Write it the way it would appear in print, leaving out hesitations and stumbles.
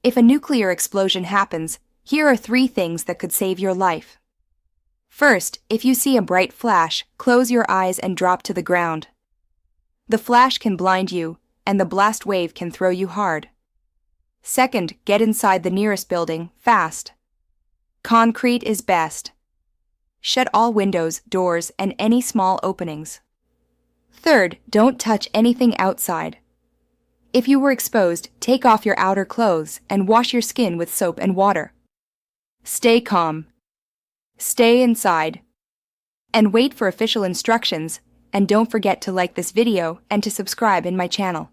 If a nuclear explosion happens, here are 3 things that could save your life. First, if you see a bright flash, close your eyes and drop to the ground. The flash can blind you, and the blast wave can throw you hard. Second, get inside the nearest building, fast. Concrete is best. Shut all windows, doors, and any small openings. Third, don't touch anything outside. If you were exposed, take off your outer clothes and wash your skin with soap and water. Stay calm. Stay inside. And wait for official instructions, and don't forget to like this video and to subscribe in my channel.